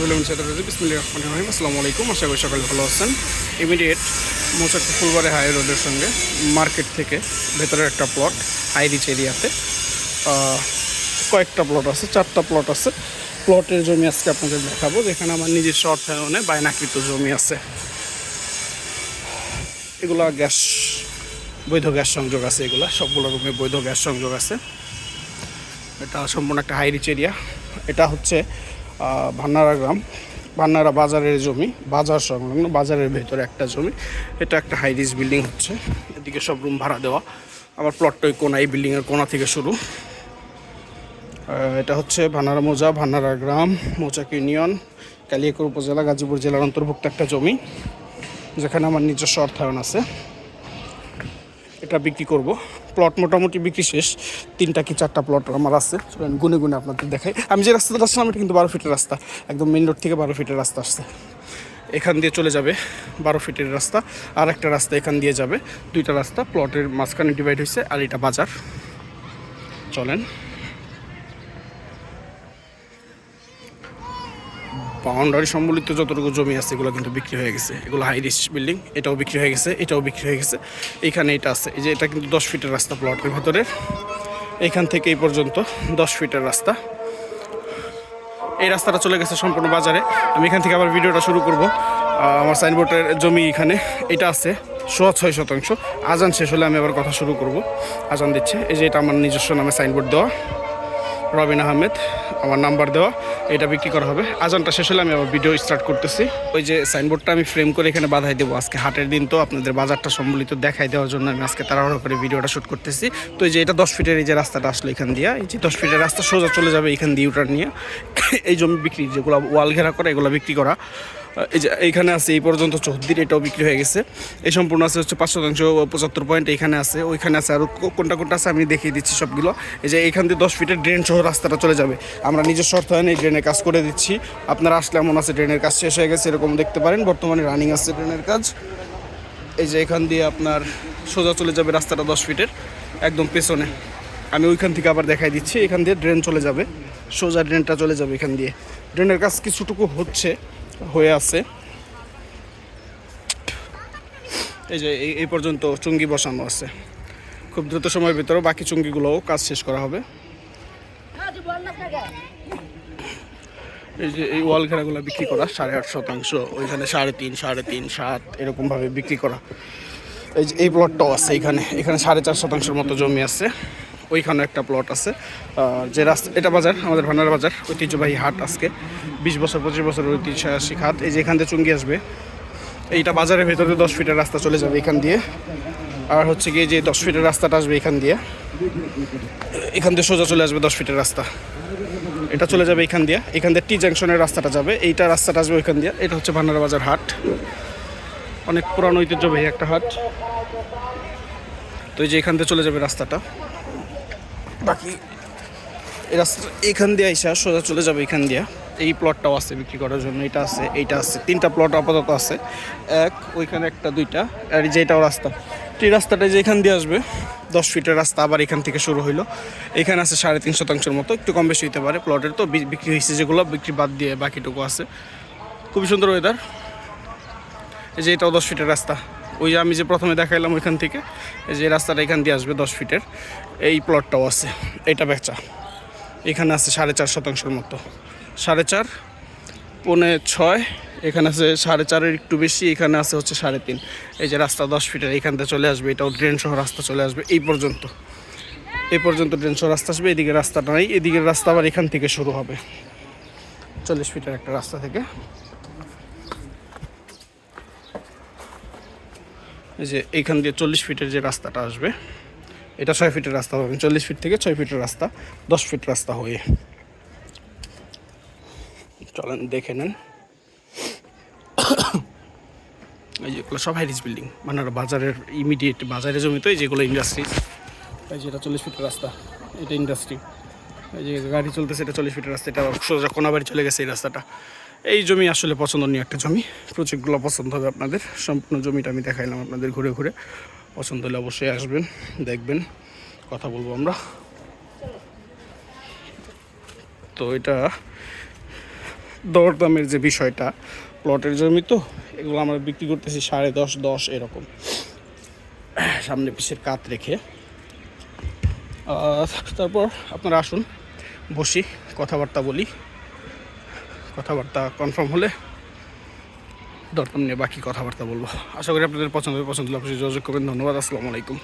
আসসালামু আলাইকুম, আশা করি সকালে ভালো আছেন। ইমিডিয়েট মৌচাক ফুলবাড়ি হাই রোডের সঙ্গে মার্কেট থেকে ভেতরে একটা প্লট হাই রিচ এরিয়াতে কয়েকটা প্লট আছে, 4টা প্লট আছে। প্লটের জমি আজকে আপনাদের দেখাবো, যেখানে আমার নিজস্ব অর্থায়নে বায়নাকৃত জমি আছে। এগুলা গ্যাস, বৈধ গ্যাস সংযোগ আছে, এগুলা সবগুলো রুমে বৈধ গ্যাস সংযোগ আছে। এটা সম্পূর্ণ একটা হাই রিচ এরিয়া। এটা হচ্ছে ভান্নারা গ্রাম, ভান্নারা বাজারের জমি, বাজার সংলগ্ন বাজারের ভেতরে একটা জমি। এটা একটা হাই রিচ বিল্ডিং হচ্ছে, এদিকে সব রুম ভাড়া দেওয়া। আমার প্লটটা ওই কোনা, এই বিল্ডিংয়ের কোনা থেকে শুরু। এটা হচ্ছে ভান্নারা মৌজা, ভান্নারা গ্রাম, মৌচাক ইউনিয়ন, কালিয়াকৈর উপজেলা, গাজীপুর জেলার অন্তর্ভুক্ত একটা জমি, যেখানে আমার নিজস্ব অর্থায়ন আছে। এটা বিক্রি করব। প্লট মোটামুটি বিক্রি শেষ, 3টা কি 4টা প্লট আমার আছে। গুনে গুনে আপনাদের দেখাই। আমি যে রাস্তাটা আসলাম এটা কিন্তু 12 ফিটের রাস্তা, একদম মেন রোড থেকে 12 ফিটের রাস্তা আসছে। এখান দিয়ে চলে যাবে 12 ফিটের রাস্তা, আর একটা রাস্তা এখান দিয়ে যাবে। 2টা রাস্তা প্লটের মাঝখানে ডিভাইড হয়েছে, আর এটা বাজার। চলেন। বাউন্ডারি সম্বলিত যতটুকু জমি আছে এগুলো কিন্তু বিক্রি হয়ে গেছে। এগুলো হাই রিচ বিল্ডিং, এটাও বিক্রি হয়ে গেছে, এটাও বিক্রি হয়ে গেছে। এইখানে এটা আছে, এই যে এটা কিন্তু 10 ফিটের রাস্তা প্লটের ভেতরে। এইখান থেকে এই পর্যন্ত 10 ফিটের রাস্তা। এই রাস্তাটা চলে গেছে সম্পূর্ণ বাজারে। আমি এখান থেকে আবার ভিডিওটা শুরু করব। আমার সাইনবোর্ডের জমি এখানে এটা আছে 6.5 শতাংশ। আজান শেষ হলে আমি আবার কথা শুরু করব। আজান দিচ্ছে, এই যে এটা আমার নিজস্ব নামে সাইনবোর্ড দেওয়া, রবিন আহমেদ আমার নাম্বার দেওয়া। এটা বিক্রি করা হবে। আজানটা শেষ হলে আমি আবার ভিডিও স্টার্ট করতেছি। ওই যে সাইনবোর্ডটা আমি ফ্রেম করে এখানে বাধাই দেবো। আজকে হাটের দিন, তো আপনাদের বাজারটা সম্বলিত দেখাই দেওয়ার জন্য আমি আজকে তাড়াহুড়ো করে ভিডিওটা শ্যুট করতেছি। তো এই যে এটা 10 ফিটের এই যে রাস্তাটা আসলো এখান দিয়ে, এই যে 10 ফিটের রাস্তা সোজা চলে যাবে এখান দিয়ে ইউটার্ন নিয়ে। এই জমি বিক্রি, যেগুলো ওয়াল ঘেরা করা, এগুলো বিক্রি করা। এই যে এইখানে আছে এই পর্যন্ত 34, এটাও বিক্রি হয়ে গেছে। এই সম্পূর্ণ আছে হচ্ছে 5 শতাংশ 75 পয়েন্ট। এইখানে আছে, ওইখানে আছে, আর কোনটা কোনটা আছে আমি দেখিয়ে দিচ্ছি সবগুলো। এই যে এইখান দিয়ে 10 ফিটের ড্রেন সহ রাস্তাটা চলে যাবে। আমরা নিজস্ব অর্থায়নে এই ড্রেনের কাজ করে দিচ্ছি। আপনারা আসলে এমন আছে ড্রেনের কাজ শেষ হয়ে গেছে এরকম দেখতে পারেন, বর্তমানে রানিং আছে ড্রেনের কাজ। এই যে এখান দিয়ে আপনার সোজা চলে যাবে রাস্তাটা 10 ফিটের একদম পেছনে। আমি ওইখান থেকে আবার দেখাই দিচ্ছি। এখান দিয়ে ড্রেন চলে যাবে, সোজা ড্রেনটা চলে যাবে এখান দিয়ে। ড্রেনের কাজ কিছুটুকু হয়ে আছে। এই যে এই পর্যন্ত চুঙ্গি বসানো আছে। খুব দ্রুত সময়ের ভিতরে বাকি চুঙ্গিগুলোও কাজ শেষ করা হবে। এই যে এই ওয়াল ঘেরাগুলো বিক্রি করা 8.5 শতাংশ, ওইখানে 3.5, 3.5, 7 এরকমভাবে বিক্রি করা। এই যে এই প্লটটাও আছে এখানে 4.5 শতাংশের মতো জমি আছে। ওইখানে একটা প্লট আছে। যে রাস্তা, এটা বাজার, আমাদের ভান্নারা বাজার, ঐতিহ্যবাহী হাট। আজকে 20 বছর 25 বছরের ঐতিহাসিক হাট। এই যে এখান দিয়ে চুঙ্গি আসবে, এইটা বাজারের ভেতরে 10 ফিটের রাস্তা চলে যাবে এখান দিয়ে। আর হচ্ছে গিয়ে যে 10 ফিটের রাস্তাটা আসবে এখান দিয়ে সোজা চলে আসবে 10 ফিটের রাস্তা। এটা চলে যাবে এখান দিয়ে টি জাংশনের রাস্তাটা যাবে, এইটা রাস্তাটা আসবে ওইখান দিয়ে। এটা হচ্ছে ভান্নারা বাজার হাট, অনেক পুরানো ঐতিহ্যবাহী একটা হাট। তো এই যে এখান দিয়ে চলে যাবে রাস্তাটা, বাকি এই রাস্তা এখান দিয়ে আইসা সোজা চলে যাবে এখান দিয়ে। এই প্লটটাও আছে বিক্রি করার জন্য, এটা আছে, এইটা আছে, 3টা প্লট আপাতত আছে। ওইখানে একটা 2টা, আর এই যে এটাও রাস্তা। এই রাস্তাটা যে এখান দিয়ে আসবে 10 ফিটের রাস্তা, আবার এখান থেকে শুরু হইলো। এখানে আছে 3.5 শতাংশের মতো, একটু কম বেশি হতে পারে। প্লটের তো বিক্রি হয়েছে, যেগুলো বিক্রি বাদ দিয়ে বাকিটুকু আছে। খুবই সুন্দর ওয়েদার। এই যে এটাও 10 ফিটের রাস্তা, ওই যে আমি যে প্রথমে দেখাইলাম ওইখান থেকে। এই যে রাস্তাটা এখান দিয়ে আসবে 10 ফিটের। এই প্লটটাও আছে, এটা বেচা। এখানে আছে 4.5 শতাংশের মতো, 4.5, 5.6। এখানে আছে 4.5-এর একটু বেশি। এখানে আছে হচ্ছে 3.5। এই যে রাস্তা 10 ফিটের এইখান থেকে চলে আসবে, এটাও ড্রেন সহ রাস্তা চলে আসবে এই পর্যন্ত ড্রেন সহ রাস্তা আসবে। এদিকে রাস্তাটা নাই, এদিকের রাস্তা আবার এখান থেকে শুরু হবে 40 ফিটের একটা রাস্তা থেকে। এই যে এইখান দিয়ে 40 ফিটের যে রাস্তাটা আসবে, এটা 6 ফিটের রাস্তা হবে। 40 ফিট থেকে 6 ফিটের রাস্তা, 10 ফিট রাস্তা হয়ে। চলেন দেখে নেন। এই যেগুলো সব হাই রিচ বিল্ডিং, মানে বাজারের ইমিডিয়েট বাজারের জমি। তো এই যেগুলো ইন্ডাস্ট্রি, এই যেটা 40 ফিটের রাস্তা, এটা ইন্ডাস্ট্রি। এই যে গাড়ি চলতেছে, এটা 40 ফিটের রাস্তা। এটা সোজা কোনাবাড়ি চলে গেছে এই রাস্তাটা। এই জমি আসলে পছন্দনীয় একটা জমি, প্রজেক্টগুলো পছন্দ হবে আপনাদের। সম্পূর্ণ জমিটা আমি দেখাইলাম আপনাদের ঘুরে ঘুরে। পছন্দ হলে অবশ্যই আসবেন, দেখবেন, কথা বলবো আমরা। তো এটা দরদামের যে বিষয়টা, প্লটের জমি তো এগুলো আমরা বিক্রি করতেছি 10.5, 10 এরকম, সামনে পিছের কাত রেখে। তারপর আপনারা আসুন, বসি, কথাবার্তা বলি, কথাবার্তা কনফার্ম হলে দরদাম নিয়ে বাকি কথাবার্তা বলবো। আশা করি আপনাদের পছন্দ হবে, পছন্দ হলে অবশ্যই যোগাযোগ করবেন। ধন্যবাদ, আসসালামু আলাইকুম।